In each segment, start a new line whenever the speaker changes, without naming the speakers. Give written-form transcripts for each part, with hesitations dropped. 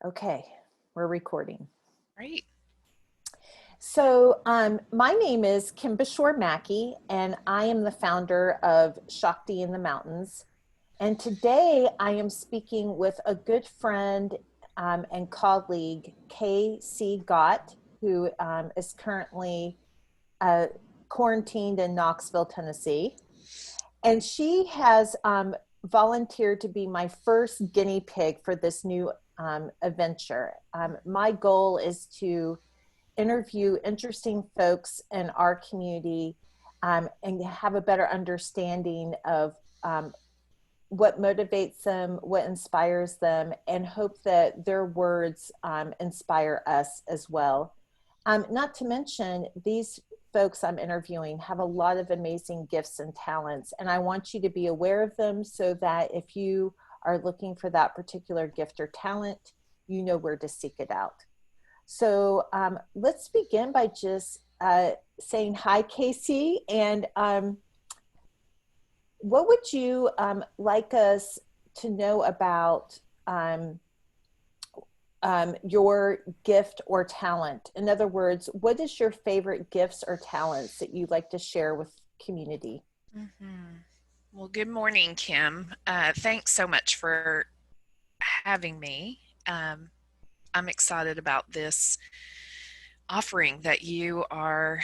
Okay, we're recording.
Right.
So my name is Kim Bushore-Maki, and I am the founder of Shakti in the Mountains. And today I am speaking with a good friend and colleague, K.C. Gott, who is currently uh, quarantined in Knoxville, Tennessee. And she has volunteered to be my first guinea pig for this new adventure. My goal is to interview interesting folks in our community and have a better understanding of what motivates them, what inspires them, and hope that their words inspire us as well. Not to mention, these folks I'm interviewing have a lot of amazing gifts and talents, and I want you to be aware of them so that if you are looking for that particular gift or talent, you know where to seek it out. So let's begin by just saying hi, Casey, and what would you like us to know about your gift or talent? In other words, what is your favorite gifts or talents that you'd like to share with community?
Mm-hmm. Well, good morning, Kim. Thanks so much for having me. I'm excited about this offering that you are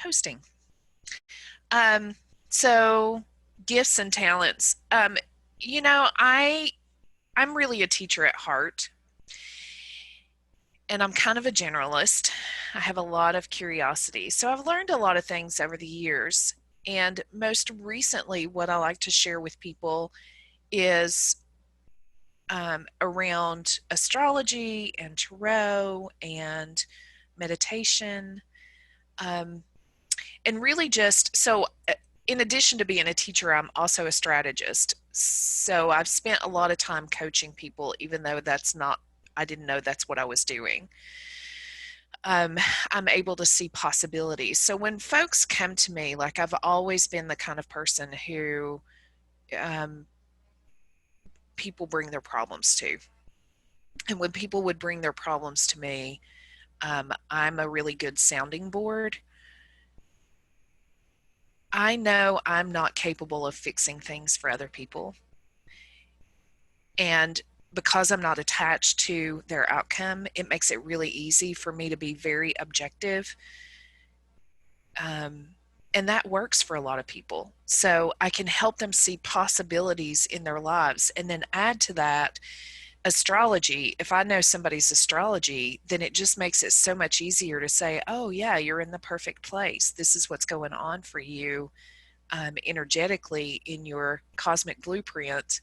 hosting. Um, so, gifts and talents. I'm really a teacher at heart, and I'm kind of a generalist. I have a lot of curiosity. So I've learned a lot of things over the years. And most recently, what I like to share with people is around astrology and tarot and meditation. Um, and really just so, in addition to being a teacher, I'm also a strategist. So I've spent a lot of time coaching people, even though I didn't know that's what I was doing. I'm able to see possibilities. So when folks come to me, like I've always been the kind of person who people bring their problems to. And when people would bring their problems to me, I'm a really good sounding board. I know I'm not capable of fixing things for other people. And because I'm not attached to their outcome, it makes it really easy for me to be very objective. And that works for a lot of people. So I can help them see possibilities in their lives and then add to that astrology. If I know somebody's astrology, then it just makes it so much easier to say, oh yeah, you're in the perfect place. This is what's going on for you energetically in your cosmic blueprint.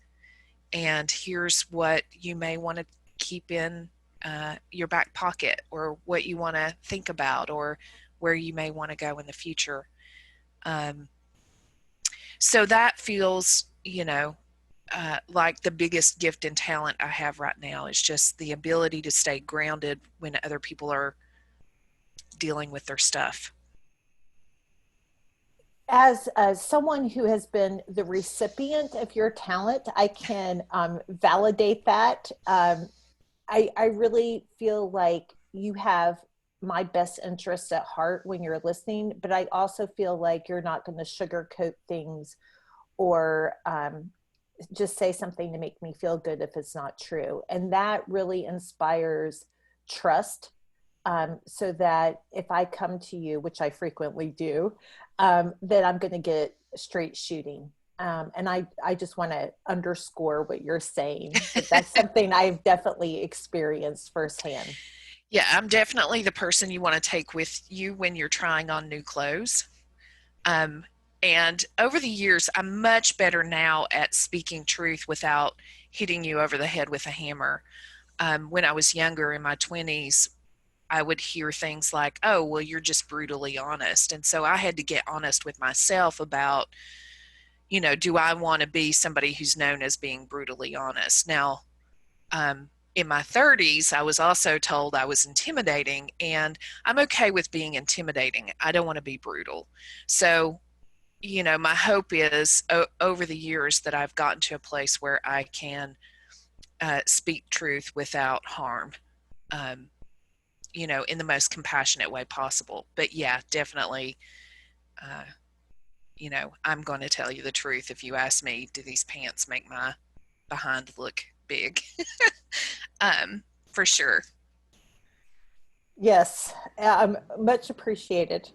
And here's what you may want to keep in your back pocket, or what you want to think about, or where you may want to go in the future. So that feels, like the biggest gift and talent I have right now is just the ability to stay grounded when other people are dealing with their stuff.
As someone who has been the recipient of your talent, I can validate that. I really feel like you have my best interest at heart when you're listening, but I also feel like you're not going to sugarcoat things or just say something to make me feel good if it's not true. And that really inspires trust, so that if I come to you, which I frequently do, that I'm going to get straight shooting. And I just want to underscore what you're saying, that that's something I've definitely experienced firsthand.
Yeah, I'm definitely the person you want to take with you when you're trying on new clothes. Um, and over the years, I'm much better now at speaking truth without hitting you over the head with a hammer. When I was younger, in my 20s, I would hear things like, oh, well, you're just brutally honest. And so I had to get honest with myself about, do I want to be somebody who's known as being brutally honest? Now, in my 30s, I was also told I was intimidating, and I'm okay with being intimidating. I don't want to be brutal. So, my hope is over the years that I've gotten to a place where I can speak truth without harm, in the most compassionate way possible. But yeah, definitely, uh, I'm going to tell you the truth. If you ask me, do these pants make my behind look big? For sure.
Yes, much appreciated.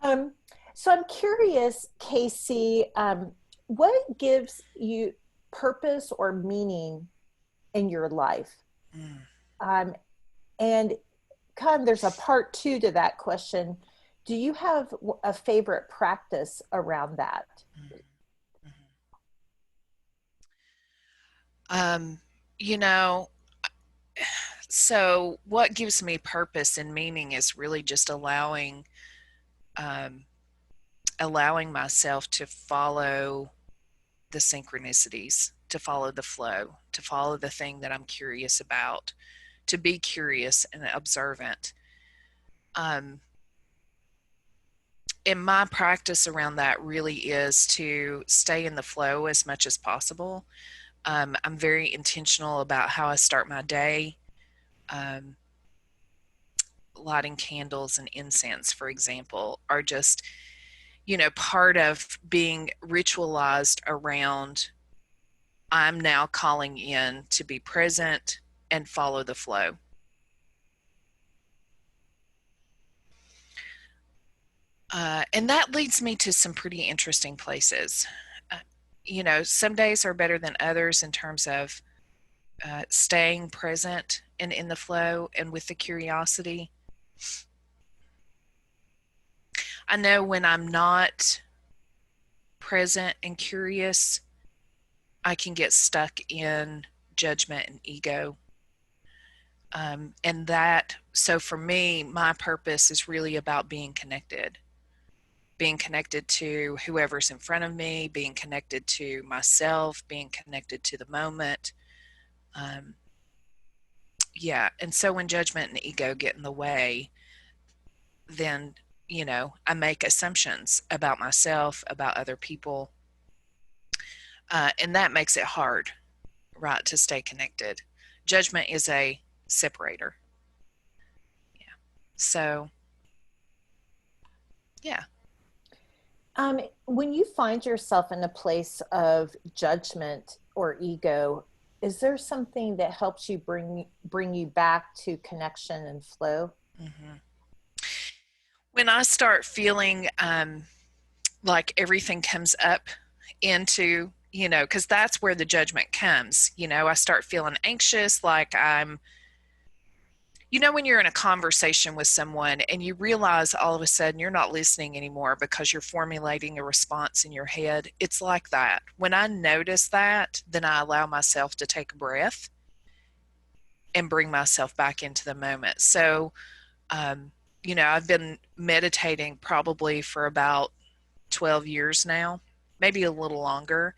Um, so I'm curious, Casey, what gives you purpose or meaning in your life?
Mm,
Um, and kind of there's a part two to that question. Do you have a favorite practice around that?
mm, mm. Um, you know, so what gives me purpose and meaning is really just um, allowing myself to follow the synchronicities, to follow the flow, to follow the thing that I'm curious about, to be curious and observant. Um, and my practice around that really is to stay in the flow as much as possible. I'm very intentional about how I start my day. Um, Lighting candles and incense, for example, are just, part of being ritualized around I'm now calling in to be present and follow the flow. And that leads me to some pretty interesting places. Uh, some days are better than others in terms of staying present and in the flow and with the curiosity. I know when I'm not present and curious, I can get stuck in judgment and ego. So for me, my purpose is really about being connected to whoever's in front of me, being connected to myself, being connected to the moment. Um, yeah. And so when judgment and ego get in the way, then, I make assumptions about myself, about other people. And that makes it hard, right, to stay connected. Judgment is a separator. Yeah. So, yeah.
When you find yourself in a place of judgment or ego, is there something that helps you bring you back to connection and flow?
Mm-hmm. When I start feeling like everything comes up into, because that's where the judgment comes, I start feeling anxious, like when you're in a conversation with someone and you realize all of a sudden you're not listening anymore because you're formulating a response in your head. It's like that. When I notice that, then I allow myself to take a breath and bring myself back into the moment. So, I've been meditating probably for about 12 years now, maybe a little longer.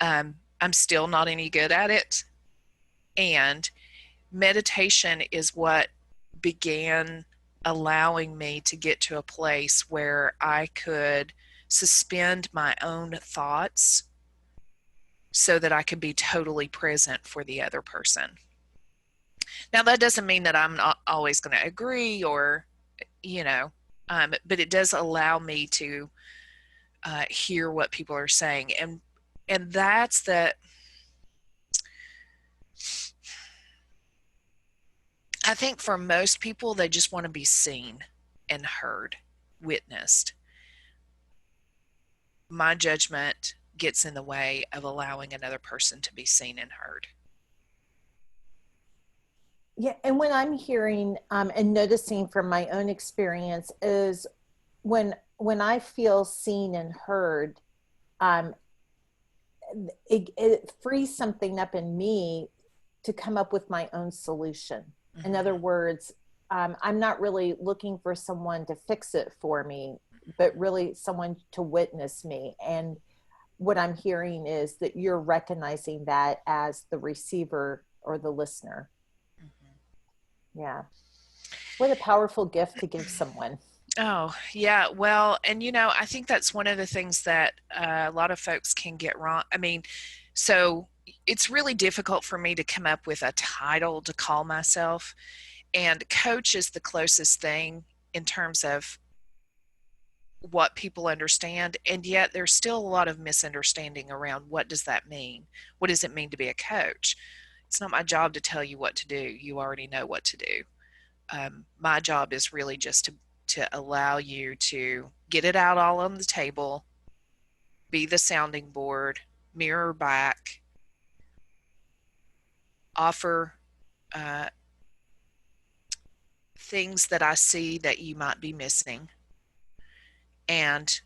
I'm still not any good at it. And meditation is what began allowing me to get to a place where I could suspend my own thoughts so that I could be totally present for the other person. Now, that doesn't mean that I'm not always going to agree or, but it does allow me to hear what people are saying. And that's the, I think for most people, they just want to be seen and heard, witnessed. My judgment gets in the way of allowing another person to be seen and heard.
Yeah, and when I'm hearing and noticing from my own experience is when I feel seen and heard, um, it frees something up in me to come up with my own solution. In other
Mm-hmm.
words, I'm not really looking for someone to fix it for me, but really someone to witness me. And what I'm hearing is that you're recognizing that as the receiver or the listener.
Mm-hmm.
Yeah. What a powerful gift to give someone.
Oh, yeah. Well, and I think that's one of the things that a lot of folks can get wrong. I mean, so it's really difficult for me to come up with a title to call myself. And coach is the closest thing in terms of what people understand. And yet there's still a lot of misunderstanding around what does that mean? What does it mean to be a coach? It's not my job to tell you what to do. You already know what to do. My job is really just to allow you to get it out all on the table, be the sounding board, mirror back, offer uh, things that I see that you might be missing, and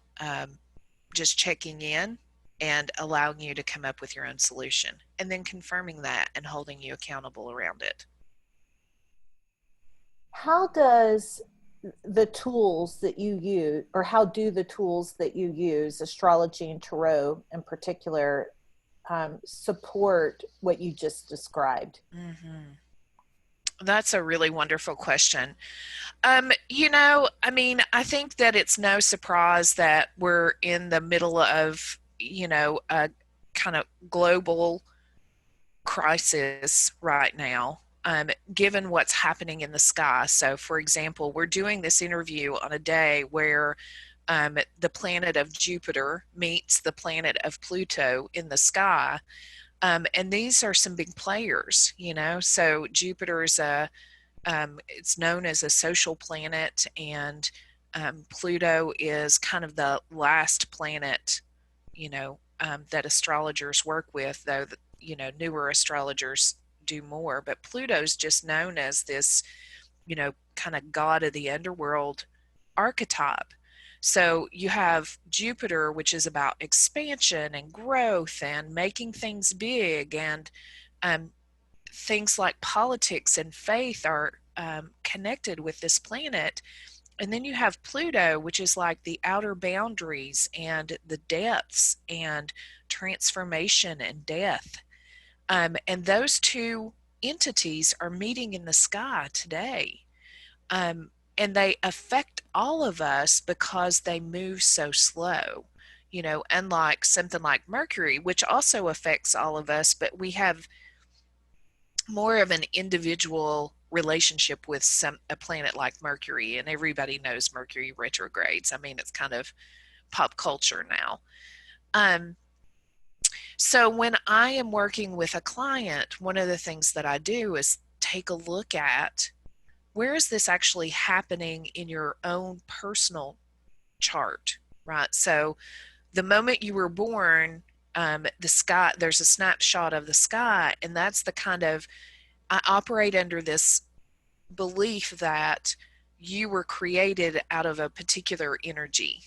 just checking in and allowing you to come up with your own solution, and then confirming that and holding you accountable around it.
How does the tools that you use, or how do the tools that you use, astrology and tarot in particular, support what you just described?
Mm-hmm. That's a really wonderful question. I mean, I think that it's no surprise that we're in the middle of, a kind of global crisis right now, given what's happening in the sky. So, for example, we're doing this interview on a day where the planet of Jupiter meets the planet of Pluto in the sky. And these are some big players, So Jupiter is it's known as a social planet, and Pluto is kind of the last planet, that astrologers work with, though, newer astrologers do more. But Pluto's just known as this, kind of god of the underworld archetype. So you have Jupiter, which is about expansion and growth and making things big, and um, things like politics and faith are connected with this planet. And then you have Pluto, which is like the outer boundaries and the depths and transformation and death. And those two entities are meeting in the sky today. And they affect all of us because they move so slow. Unlike something like Mercury, which also affects all of us, but we have more of an individual relationship with a planet like Mercury, and everybody knows Mercury retrogrades. I mean, it's kind of pop culture now. Um, so when I am working with a client, one of the things that I do is take a look at where is this actually happening in your own personal chart, right? So the moment you were born, the sky, there's a snapshot of the sky, and that's the kind of, I operate under this belief that you were created out of a particular energy,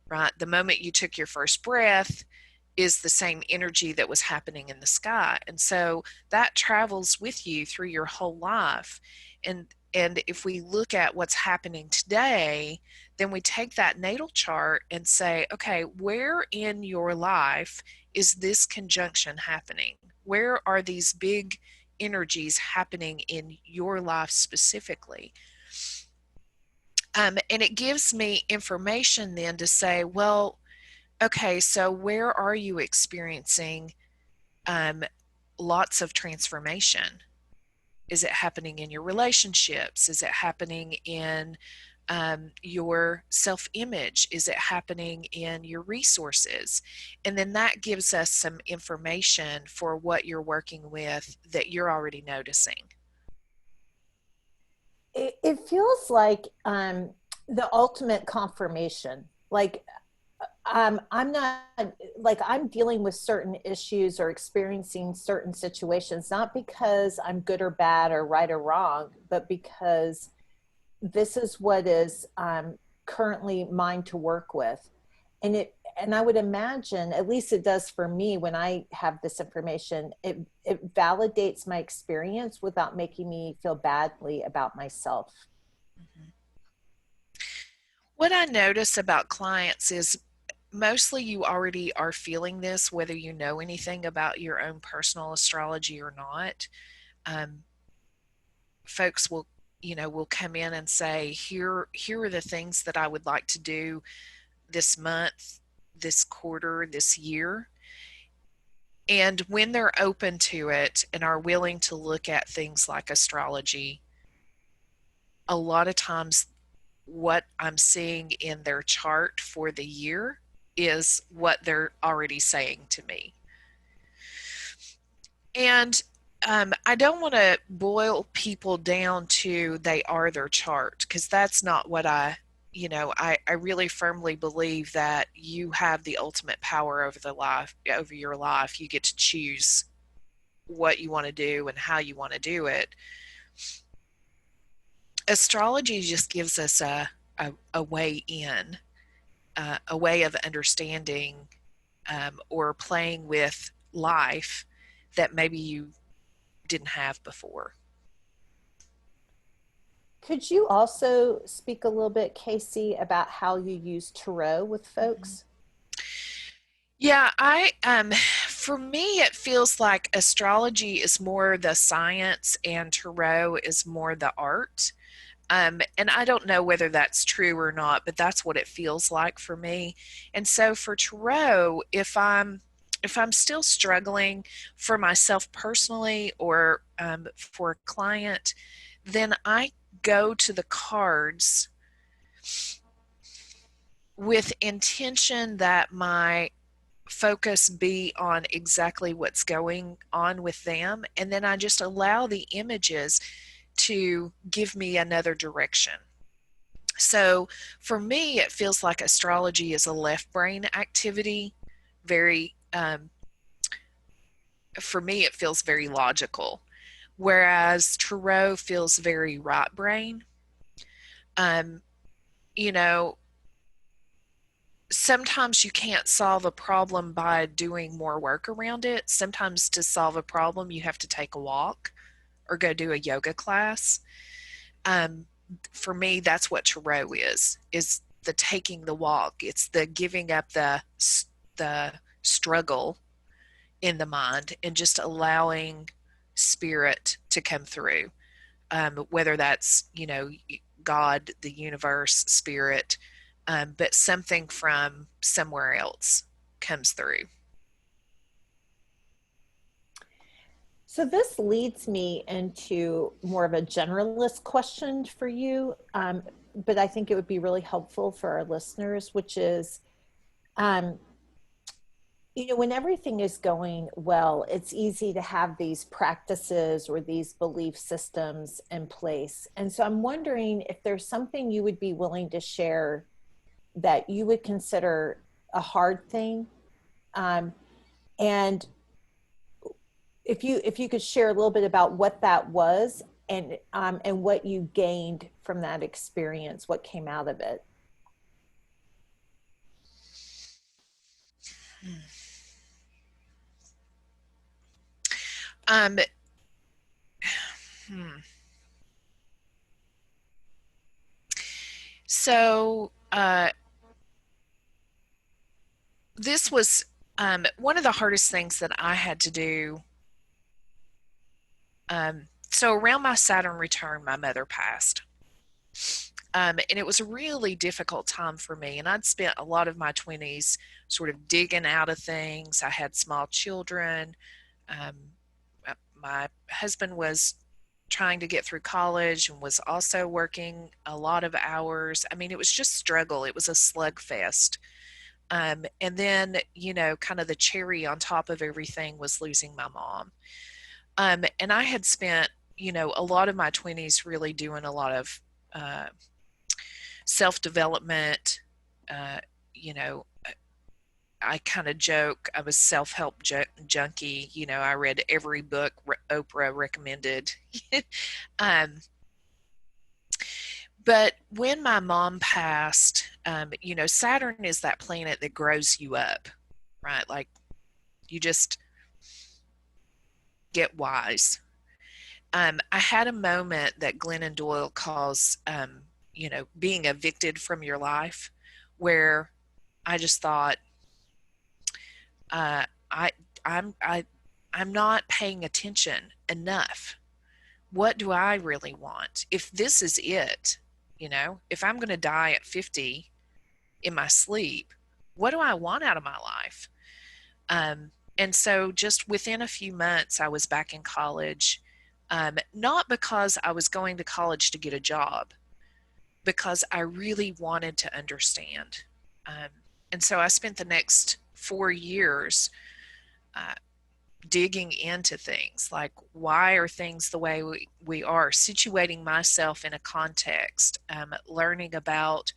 right? The moment you took your first breath is the same energy that was happening in the sky. And so that travels with you through your whole life. And if we look at what's happening today, then we take that natal chart and say, okay, where in your life is this conjunction happening? Where are these big energies happening in your life specifically? And it gives me information then to say, well, okay, so where are you experiencing um, lots of transformation? Is it happening in your relationships? Is it happening in your self-image? Is it happening in your resources? And then that gives us some information for what you're working with that you're already noticing.
It feels like the ultimate confirmation. Like I'm not, like, I'm dealing with certain issues or experiencing certain situations, not because I'm good or bad or right or wrong, but because this is what is currently mine to work with. And I would imagine, at least it does for me, when I have this information, it validates my experience without making me feel badly about myself.
Mhm. What I notice about clients is mostly you already are feeling this, whether you know anything about your own personal astrology or not. Um, Folks will come in and say, here are the things that I would like to do this month, this quarter, this year. And when they're open to it and are willing to look at things like astrology, a lot of times what I'm seeing in their chart for the year is what they're already saying to me. And I don't want to boil people down to they are their chart, because that's not what I really firmly believe that you have the ultimate power over your life. You get to choose what you want to do and how you want to do it. Astrology just gives us a way in, a way of understanding or playing with life that maybe you didn't have before.
Could you also speak a little bit, Casey, about how you use tarot with
Mm-hmm.
folks?
Yeah, I for me it feels like astrology is more the science and tarot is more the art. And I don't know whether that's true or not, but that's what it feels like for me. And so for tarot, if I'm still struggling for myself personally or for a client, then I go to the cards with intention that my focus be on exactly what's going on with them. And then I just allow the images to give me another direction. So for me, it feels like astrology is a left brain activity. Very, for me, it feels very logical, whereas tarot feels very right brain. Um, you know, Sometimes you can't solve a problem by doing more work around it. Sometimes to solve a problem, you have to take a walk or go do a yoga class. Um, for me, that's what tarot is the taking the walk. It's the giving up the struggle in the mind and just allowing spirit to come through. Whether that's, God, the universe, spirit, but something from somewhere else comes through.
So this leads me into more of a generalist question for you, but I think it would be really helpful for our listeners, which is, um, when everything is going well, it's easy to have these practices or these belief systems in place. And so I'm wondering if there's something you would be willing to share that you would consider a hard thing. Um, and if you could share a little bit about what that was and what you gained from that experience, what came out of it.
Um, hmm. So this was one of the hardest things that I had to do. So around my Saturn return, my mother passed. And it was a really difficult time for me. And I'd spent a lot of my 20s sort of digging out of things. I had small children. Um, my husband was trying to get through college and was also working a lot of hours. I mean, it was just struggle. It was a slugfest. And then, kind of the cherry on top of everything was losing my mom. And I had spent, a lot of my 20s really doing a lot of uh, self development. Uh, you know, I kind of joke I was self-help junkie. I read every book Oprah recommended. um, but when my mom passed, Saturn is that planet that grows you up, right? Like you just get wise. I had a moment that Glennon Doyle calls, being evicted from your life, where I just thought, uh, I, I'm not paying attention enough. What do I really want? If this is it, if I'm going to die at 50 in my sleep, what do I want out of my life? And so just within a few months, I was back in college, not because I was going to college to get a job, because I really wanted to understand. Um, and so I spent the next 4 years uh, digging into things like, why are things the way we are, situating myself in a context, learning about,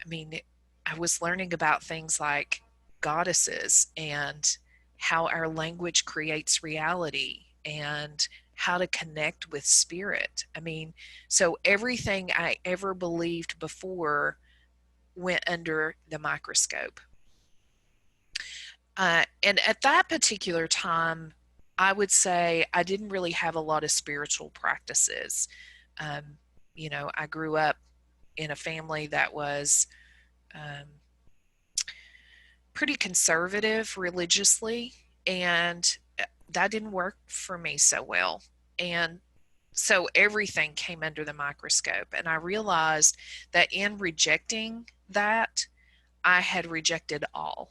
I mean, I was learning about things like goddesses and how our language creates reality and how to connect with spirit. I mean, so everything I ever believed before went under the microscope. And at that particular time, I would say I didn't really have a lot of spiritual practices. Um, I grew up in a family that was um, pretty conservative religiously, and that didn't work for me so well. And so everything came under the microscope. And I realized that in rejecting that, I had rejected all.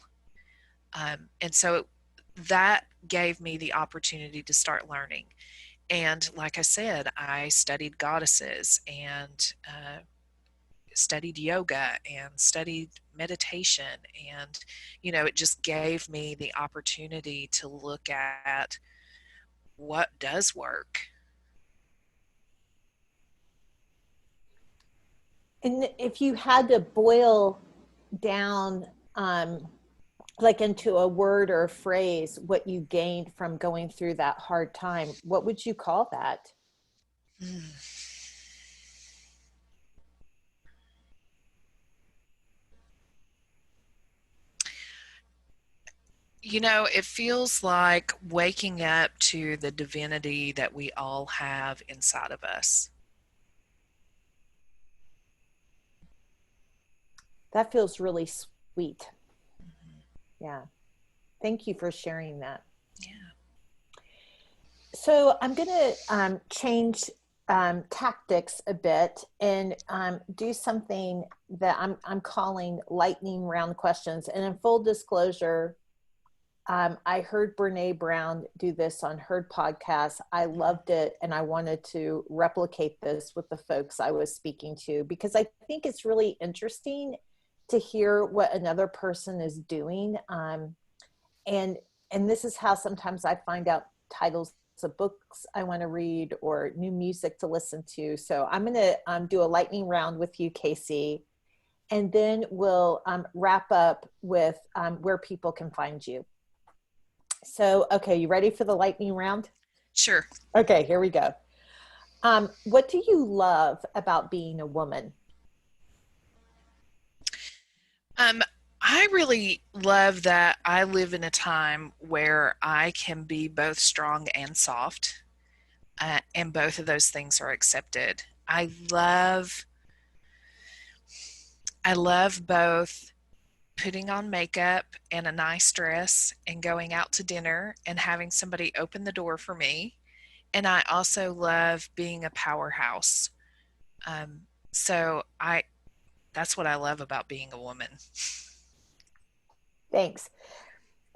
And so that gave me the opportunity to start learning. And like I said, I studied goddesses and studied yoga and studied meditation. And, it just gave me the opportunity to look at what does work.
And if you had to boil down, like into a word or a phrase, what you gained from going through that hard time, what would you call that?
Mm. It feels like waking up to the divinity that we all have inside of us.
That feels really sweet.
Mhm.
Yeah. Thank you for sharing that.
Yeah.
So I'm going to change tactics a bit and do something that I'm calling lightning round questions. And in full disclosure, I heard Brene Brown do this on her podcast. I loved it, and I wanted to replicate this with the folks I was speaking to because I think it's really interesting to hear what another person is doing. And and this is how sometimes I find out titles of books I want to read or new music to listen to. So I'm going to do a lightning round with you, Casey, and then we'll wrap up with where people can find you. So, okay, you ready for the lightning round?
Sure.
Okay, here we go. What do you love about being a woman?
Um, I really love that I live in a time where I can be both strong and soft, and both of those things are accepted. I love both putting on makeup and a nice dress and going out to dinner and having somebody open the door for me. And I also love being a powerhouse. Um, so that's what I love about being a woman.
Thanks.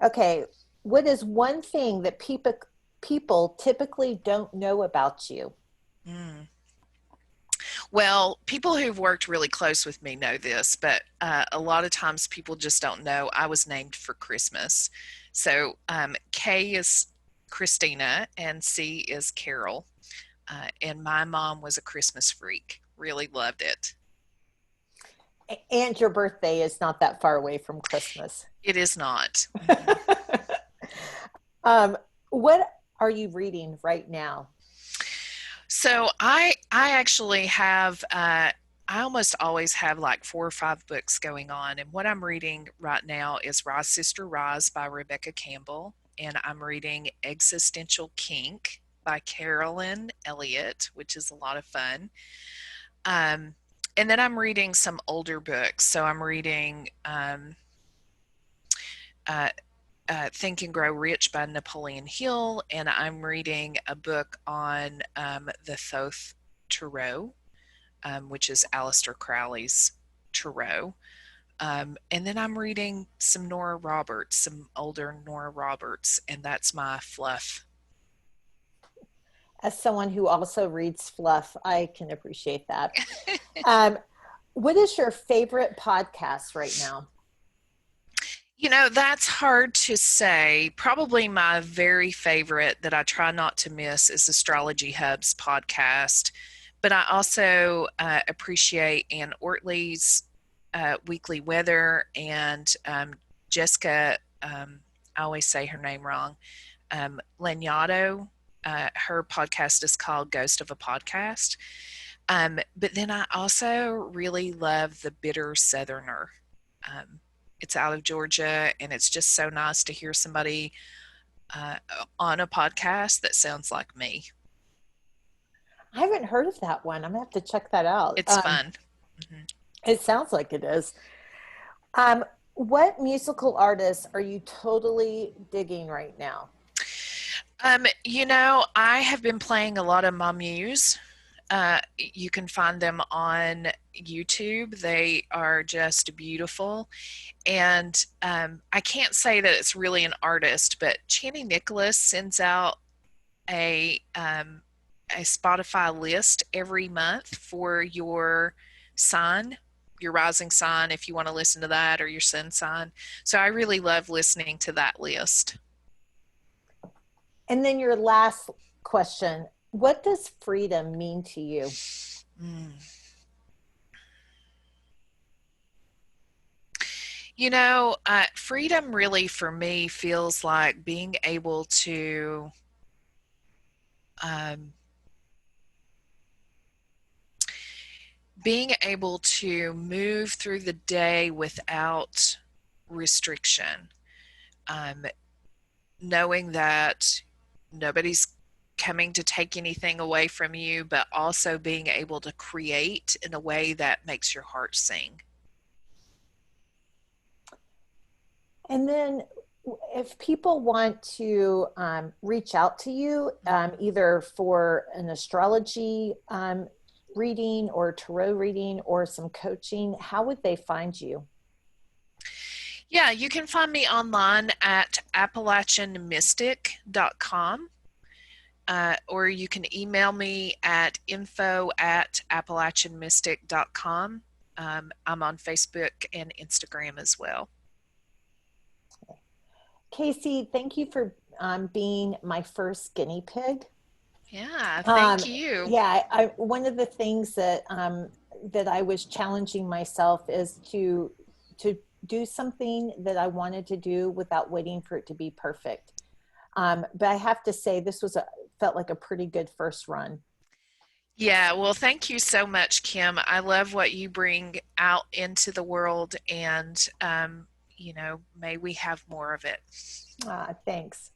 Okay, what is one thing that people typically don't know about you?
Mm. Well, people who've worked really close with me know this, but a lot of times people just don't know I was named for Christmas. So K is Christina and C is Carol. And my mom was a Christmas freak, really loved it.
And your birthday is not that far away from Christmas.
It is not. Mhm.
um, what are you reading right now?
So I actually have I almost always have like 4 or 5 books going on, and what I'm reading right now is Rise Sister Rise by Rebecca Campbell, and I'm reading Existential Kink by Carolyn Elliott, which is a lot of fun. Um, and then I'm reading some older books. So I'm reading uh, Think and Grow Rich by Napoleon Hill, and I'm reading a book on the Thoth Tarot, which is Aleister Crowley's tarot. And then I'm reading some Nora Roberts, some older Nora Roberts, and that's my fluff.
As someone who also reads fluff, I can appreciate that. Um, what is your favorite podcast right now?
That's hard to say. Probably my very favorite that I try not to miss is Astrology Hub's podcast. But I also appreciate Ann Ortley's weekly weather and Jessica, I always say her name wrong, Lanyado. Her podcast is called Ghost of a Podcast. But then I also really love The Bitter Southerner. Um, it's out of Georgia, and it's just so nice to hear somebody uh, on a podcast that sounds like me.
I haven't heard of that one. I'm gonna have to check that out.
It's fun. Mhm.
It sounds like it is. Um, what musical artists are you totally digging right now?
I have been playing a lot of my muse. You can find them on YouTube. They are just beautiful. And I can't say that it's really an artist, but Channing Nicholas sends out a um, a Spotify list every month for your sign, your rising sign, if you want to listen to that, or your sun sign. So I really love listening to that list.
And then your last question, what does freedom mean to you?
Mm. Freedom really for me feels like being able to um, move through the day without restriction, um, knowing that nobody's coming to take anything away from you, but also being able to create in a way that makes your heart sing.
And then if people want to reach out to you, either for an astrology reading or tarot reading or some coaching, how would they find you?
Yeah, you can find me online at appalachianmystic.com. Or you can email me at info@appalachianmystic.com. I'm on Facebook and Instagram as well.
Casey, thank you for being my first guinea pig.
Yeah, thank
Um,
you.
yeah, one of the things that I was challenging myself is to do something that I wanted to do without waiting for it to be perfect. But I have to say, felt like a pretty good first run.
Yeah, well, thank you so much, Kim. I love what you bring out into the world, and may we have more of it.
Thanks.